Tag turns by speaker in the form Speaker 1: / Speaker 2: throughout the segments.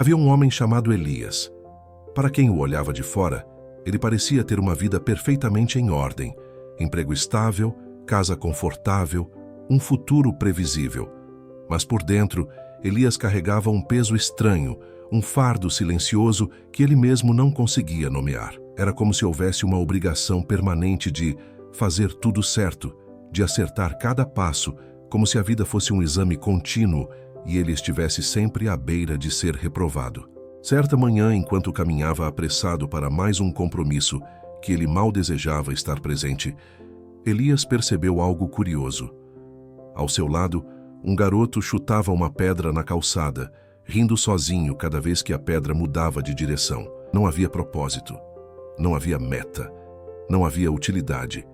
Speaker 1: Havia um homem chamado Elias. Para quem o olhava de fora, ele parecia ter uma vida perfeitamente em ordem, emprego estável, casa confortável, um futuro previsível. Mas por dentro, Elias carregava um peso estranho, um fardo silencioso que ele mesmo não conseguia nomear. Era como se houvesse uma obrigação permanente de fazer tudo certo, de acertar cada passo, como se a vida fosse um exame contínuo e ele estivesse sempre à beira de ser reprovado. Certa manhã, enquanto caminhava apressado para mais um compromisso que ele mal desejava estar presente, Elias percebeu algo curioso. Ao seu lado, um garoto chutava uma pedra na calçada, rindo sozinho cada vez que a pedra mudava de direção. Não havia propósito, não havia meta, não havia utilidade.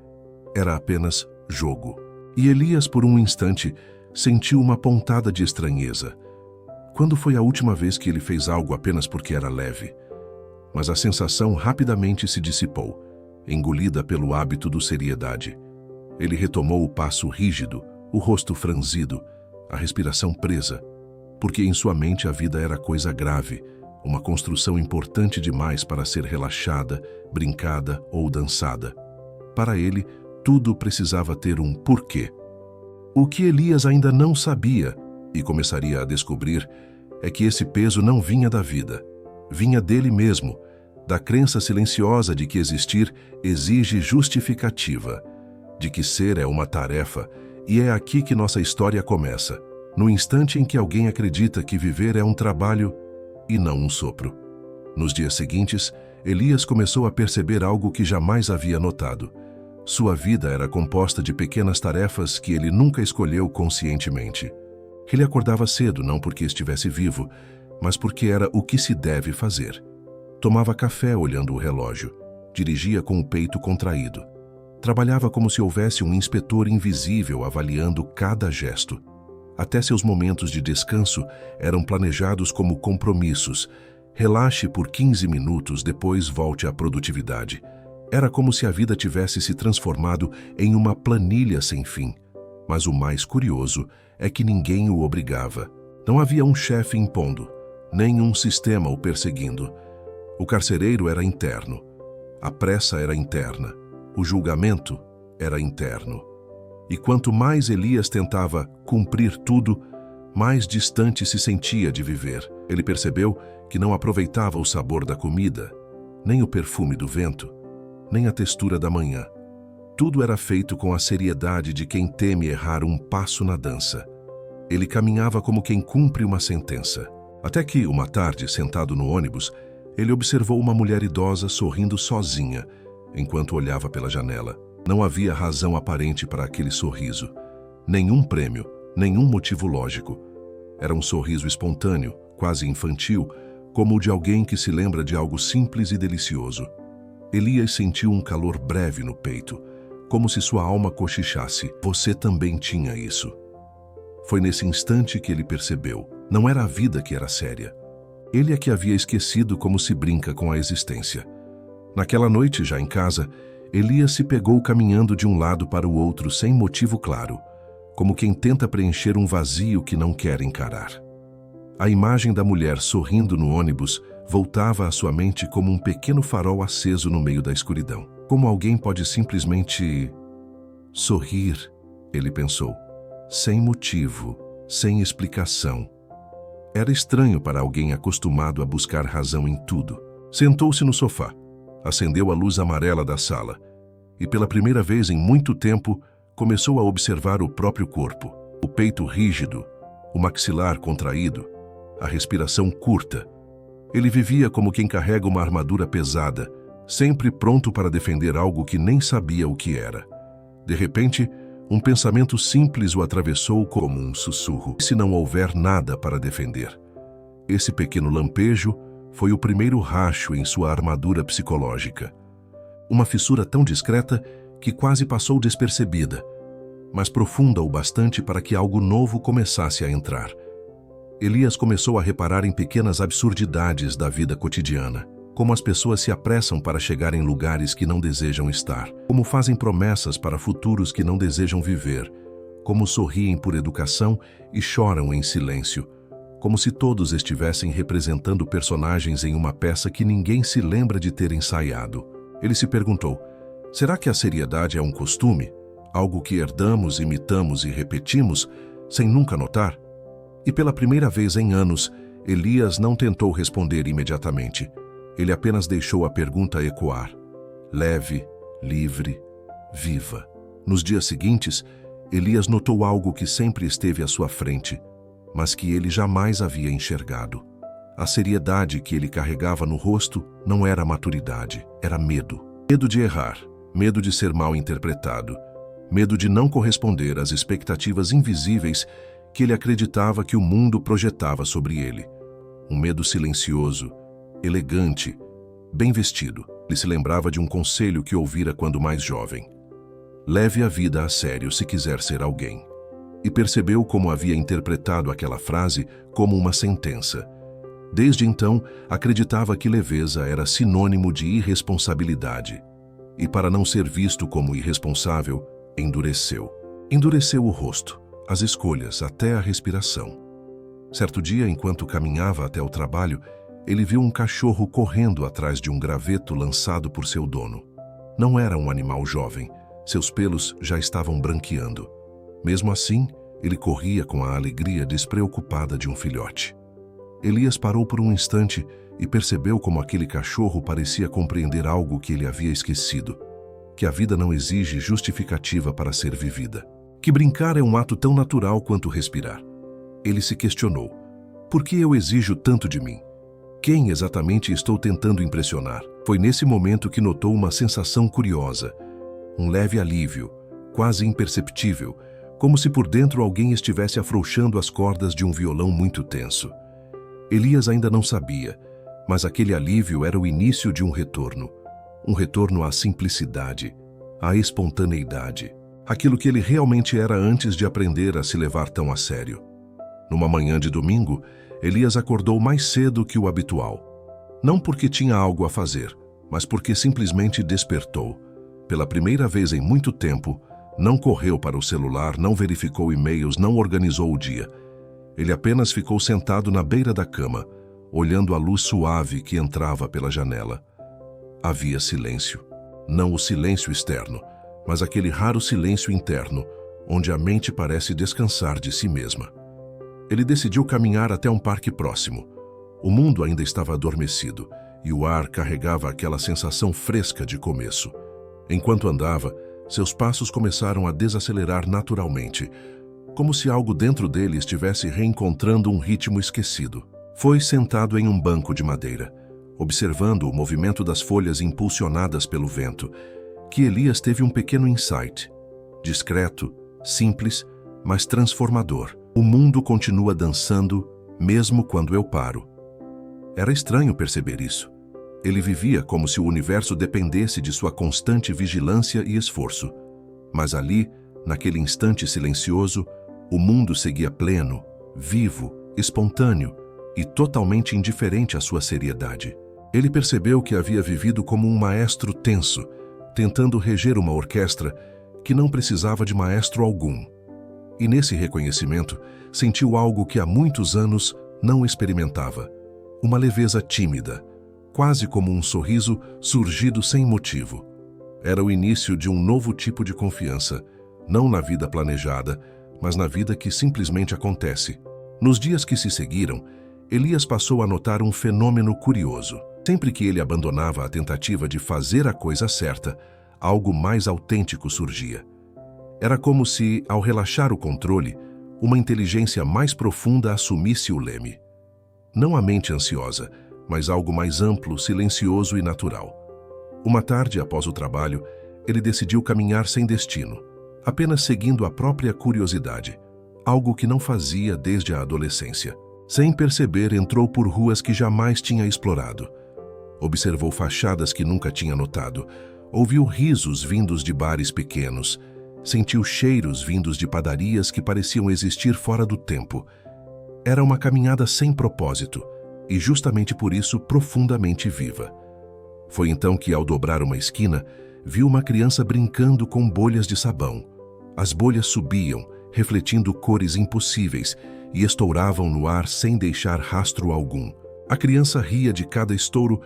Speaker 1: Era apenas jogo. E Elias, por um instante, sentiu uma pontada de estranheza. Quando foi a última vez que ele fez algo apenas porque era leve? Mas a sensação rapidamente se dissipou, engolida pelo hábito do seriedade. Ele retomou o passo rígido, o rosto franzido, a respiração presa, porque em sua mente a vida era coisa grave, uma construção importante demais para ser relaxada, brincada ou dançada. Para ele, tudo precisava ter um porquê. O que Elias ainda não sabia, e começaria a descobrir, é que esse peso não vinha da vida, vinha dele mesmo, da crença silenciosa de que existir exige justificativa, de que ser é uma tarefa, e é aqui que nossa história começa, no instante em que alguém acredita que viver é um trabalho e não um sopro. Nos dias seguintes, Elias começou a perceber algo que jamais havia notado. Sua vida era composta de pequenas tarefas que ele nunca escolheu conscientemente. Ele acordava cedo não porque estivesse vivo, mas porque era o que se deve fazer. Tomava café olhando o relógio, dirigia com o peito contraído. Trabalhava como se houvesse um inspetor invisível avaliando cada gesto. Até seus momentos de descanso eram planejados como compromissos. Relaxe por 15 minutos, depois volte à produtividade. Era como se a vida tivesse se transformado em uma planilha sem fim. Mas o mais curioso é que ninguém o obrigava. Não havia um chefe impondo, nem um sistema o perseguindo. O carcereiro era interno. A pressa era interna. O julgamento era interno. E quanto mais Elias tentava cumprir tudo, mais distante se sentia de viver. Ele percebeu que não aproveitava o sabor da comida, nem o perfume do vento, nem a textura da manhã. Tudo era feito com a seriedade de quem teme errar um passo na dança. Ele caminhava como quem cumpre uma sentença. Até que, uma tarde, sentado no ônibus, ele observou uma mulher idosa sorrindo sozinha, enquanto olhava pela janela. Não havia razão aparente para aquele sorriso. Nenhum prêmio, nenhum motivo lógico. Era um sorriso espontâneo, quase infantil, como o de alguém que se lembra de algo simples e delicioso. Elias sentiu um calor breve no peito, como se sua alma cochichasse. Você também tinha isso. Foi nesse instante que ele percebeu. Não era a vida que era séria. Ele é que havia esquecido como se brinca com a existência. Naquela noite, já em casa, Elias se pegou caminhando de um lado para o outro sem motivo claro, como quem tenta preencher um vazio que não quer encarar. A imagem da mulher sorrindo no ônibus voltava à sua mente como um pequeno farol aceso no meio da escuridão. Como alguém pode simplesmente sorrir, ele pensou, sem motivo, sem explicação. Era estranho para alguém acostumado a buscar razão em tudo. Sentou-se no sofá, acendeu a luz amarela da sala e, pela primeira vez em muito tempo, começou a observar o próprio corpo. O peito rígido, o maxilar contraído, a respiração curta. Ele vivia como quem carrega uma armadura pesada, sempre pronto para defender algo que nem sabia o que era. De repente, um pensamento simples o atravessou como um sussurro. Se não houver nada para defender? Esse pequeno lampejo foi o primeiro racho em sua armadura psicológica. Uma fissura tão discreta que quase passou despercebida, mas profunda o bastante para que algo novo começasse a entrar. Elias começou a reparar em pequenas absurdidades da vida cotidiana, como as pessoas se apressam para chegar em lugares que não desejam estar, como fazem promessas para futuros que não desejam viver, como sorriem por educação e choram em silêncio, como se todos estivessem representando personagens em uma peça que ninguém se lembra de ter ensaiado. Ele se perguntou: será que a seriedade é um costume? Algo que herdamos, imitamos e repetimos, sem nunca notar? E pela primeira vez em anos, Elias não tentou responder imediatamente. Ele apenas deixou a pergunta ecoar. Leve, livre, viva. Nos dias seguintes, Elias notou algo que sempre esteve à sua frente, mas que ele jamais havia enxergado. A seriedade que ele carregava no rosto não era maturidade, era medo. Medo de errar, medo de ser mal interpretado, medo de não corresponder às expectativas invisíveis que ele acreditava que o mundo projetava sobre ele. Um medo silencioso, elegante, bem vestido. Ele se lembrava de um conselho que ouvira quando mais jovem. Leve a vida a sério se quiser ser alguém. E percebeu como havia interpretado aquela frase como uma sentença. Desde então, acreditava que leveza era sinônimo de irresponsabilidade. E para não ser visto como irresponsável, endureceu. Endureceu o rosto, as escolhas, até a respiração. Certo dia, enquanto caminhava até o trabalho, ele viu um cachorro correndo atrás de um graveto lançado por seu dono. Não era um animal jovem, seus pelos já estavam branqueando. Mesmo assim, ele corria com a alegria despreocupada de um filhote. Elias parou por um instante e percebeu como aquele cachorro parecia compreender algo que ele havia esquecido, que a vida não exige justificativa para ser vivida, que brincar é um ato tão natural quanto respirar. Ele se questionou: por que eu exijo tanto de mim? Quem exatamente estou tentando impressionar? Foi nesse momento que notou uma sensação curiosa, um leve alívio, quase imperceptível, como se por dentro alguém estivesse afrouxando as cordas de um violão muito tenso. Elias ainda não sabia, mas aquele alívio era o início de um retorno à simplicidade, à espontaneidade, aquilo que ele realmente era antes de aprender a se levar tão a sério. Numa manhã de domingo, Elias acordou mais cedo que o habitual. Não porque tinha algo a fazer, mas porque simplesmente despertou. Pela primeira vez em muito tempo, não correu para o celular, não verificou e-mails, não organizou o dia. Ele apenas ficou sentado na beira da cama, olhando a luz suave que entrava pela janela. Havia silêncio. Não o silêncio externo, mas aquele raro silêncio interno, onde a mente parece descansar de si mesma. Ele decidiu caminhar até um parque próximo. O mundo ainda estava adormecido e o ar carregava aquela sensação fresca de começo. Enquanto andava, seus passos começaram a desacelerar naturalmente, como se algo dentro dele estivesse reencontrando um ritmo esquecido. Foi sentado em um banco de madeira, observando o movimento das folhas impulsionadas pelo vento, que Elias teve um pequeno insight. Discreto, simples, mas transformador. O mundo continua dançando, mesmo quando eu paro. Era estranho perceber isso. Ele vivia como se o universo dependesse de sua constante vigilância e esforço. Mas ali, naquele instante silencioso, o mundo seguia pleno, vivo, espontâneo e totalmente indiferente à sua seriedade. Ele percebeu que havia vivido como um maestro tenso, tentando reger uma orquestra que não precisava de maestro algum. E nesse reconhecimento, sentiu algo que há muitos anos não experimentava. Uma leveza tímida, quase como um sorriso surgido sem motivo. Era o início de um novo tipo de confiança, não na vida planejada, mas na vida que simplesmente acontece. Nos dias que se seguiram, Elias passou a notar um fenômeno curioso. Sempre que ele abandonava a tentativa de fazer a coisa certa, algo mais autêntico surgia. Era como se, ao relaxar o controle, uma inteligência mais profunda assumisse o leme. Não a mente ansiosa, mas algo mais amplo, silencioso e natural. Uma tarde, após o trabalho, ele decidiu caminhar sem destino, apenas seguindo a própria curiosidade, algo que não fazia desde a adolescência. Sem perceber, entrou por ruas que jamais tinha explorado. Observou fachadas que nunca tinha notado, ouviu risos vindos de bares pequenos, sentiu cheiros vindos de padarias que pareciam existir fora do tempo. Era uma caminhada sem propósito, e justamente por isso profundamente viva. Foi então que, ao dobrar uma esquina, viu uma criança brincando com bolhas de sabão. As bolhas subiam, refletindo cores impossíveis, e estouravam no ar sem deixar rastro algum. A criança ria de cada estouro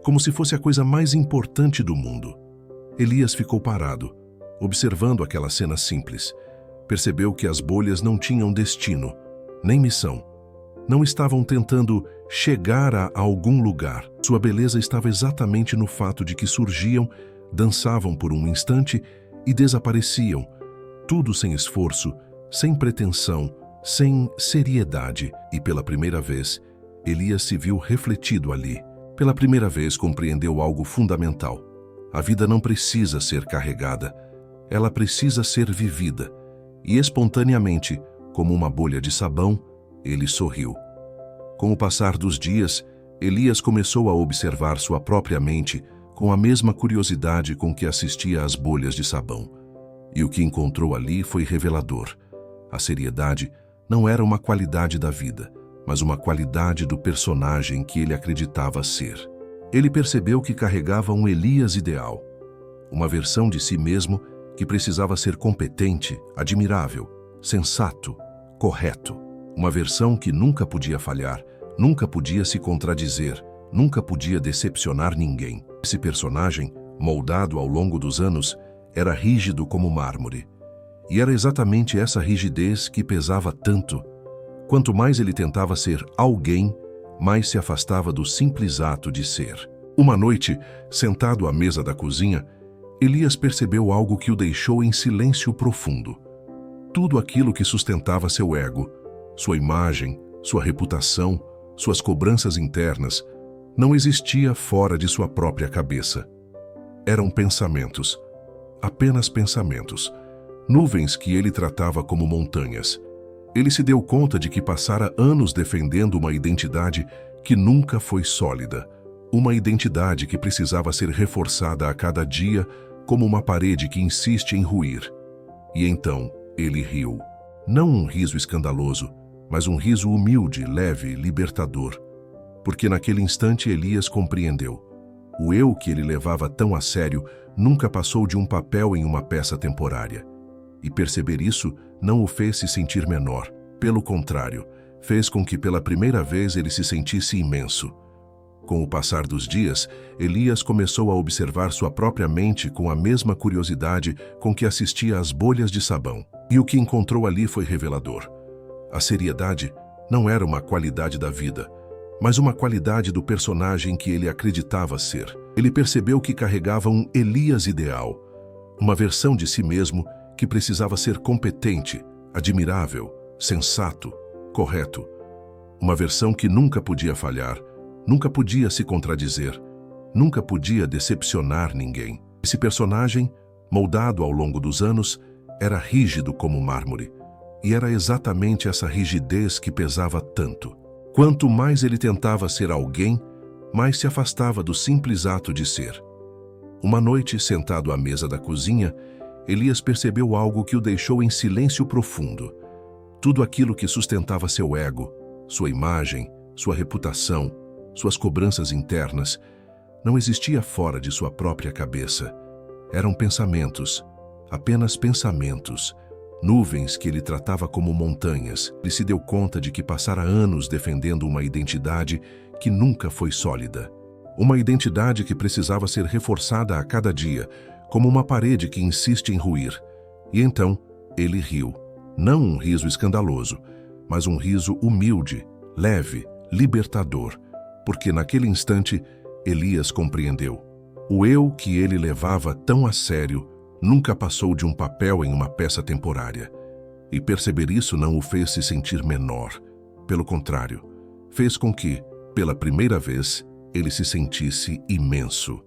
Speaker 1: como se fosse a coisa mais importante do mundo. Elias ficou parado, observando aquela cena simples. Percebeu que as bolhas não tinham destino, nem missão. Não estavam tentando chegar a algum lugar. Sua beleza estava exatamente no fato de que surgiam, dançavam por um instante e desapareciam. Tudo sem esforço, sem pretensão, sem seriedade. E pela primeira vez, Elias se viu refletido ali. Pela primeira vez compreendeu algo fundamental. A vida não precisa ser carregada. Ela precisa ser vivida. E espontaneamente, como uma bolha de sabão, ele sorriu. Com o passar dos dias, Elias começou a observar sua própria mente com a mesma curiosidade com que assistia às bolhas de sabão. E o que encontrou ali foi revelador. A seriedade não era uma qualidade da vida, mas uma qualidade do personagem que ele acreditava ser. Ele percebeu que carregava um Elias ideal, uma versão de si mesmo que precisava ser competente, admirável, sensato, correto. Uma versão que nunca podia falhar, nunca podia se contradizer, nunca podia decepcionar ninguém. Esse personagem, moldado ao longo dos anos, era rígido como mármore. E era exatamente essa rigidez que pesava tanto. Quanto mais ele tentava ser alguém, mais se afastava do simples ato de ser. Uma noite, sentado à mesa da cozinha, Elias percebeu algo que o deixou em silêncio profundo. Tudo aquilo que sustentava seu ego, sua imagem, sua reputação, suas cobranças internas, não existia fora de sua própria cabeça. Eram pensamentos, apenas pensamentos, nuvens que ele tratava como montanhas. Ele se deu conta de que passara anos defendendo uma identidade que nunca foi sólida, uma identidade que precisava ser reforçada a cada dia como uma parede que insiste em ruir. E então ele riu. Não um riso escandaloso, mas um riso humilde, leve, libertador. Porque naquele instante Elias compreendeu. O eu que ele levava tão a sério nunca passou de um papel em uma peça temporária. E perceber isso não o fez se sentir menor. Pelo contrário, fez com que pela primeira vez ele se sentisse imenso. Com o passar dos dias, Elias começou a observar sua própria mente com a mesma curiosidade com que assistia às bolhas de sabão. E o que encontrou ali foi revelador. A seriedade não era uma qualidade da vida, mas uma qualidade do personagem que ele acreditava ser. Ele percebeu que carregava um Elias ideal, uma versão de si mesmo que precisava ser competente, admirável, sensato, correto. Uma versão que nunca podia falhar, nunca podia se contradizer, nunca podia decepcionar ninguém. Esse personagem, moldado ao longo dos anos, era rígido como mármore. E era exatamente essa rigidez que pesava tanto. Quanto mais ele tentava ser alguém, mais se afastava do simples ato de ser. Uma noite, sentado à mesa da cozinha, Elias percebeu algo que o deixou em silêncio profundo. Tudo aquilo que sustentava seu ego, sua imagem, sua reputação, suas cobranças internas, não existia fora de sua própria cabeça. Eram pensamentos, apenas pensamentos, nuvens que ele tratava como montanhas. Ele se deu conta de que passara anos defendendo uma identidade que nunca foi sólida. Uma identidade que precisava ser reforçada a cada dia, como uma parede que insiste em ruir. E então, ele riu. Não um riso escandaloso, mas um riso humilde, leve, libertador. Porque naquele instante, Elias compreendeu. O eu que ele levava tão a sério nunca passou de um papel em uma peça temporária. E perceber isso não o fez se sentir menor. Pelo contrário, fez com que, pela primeira vez, ele se sentisse imenso.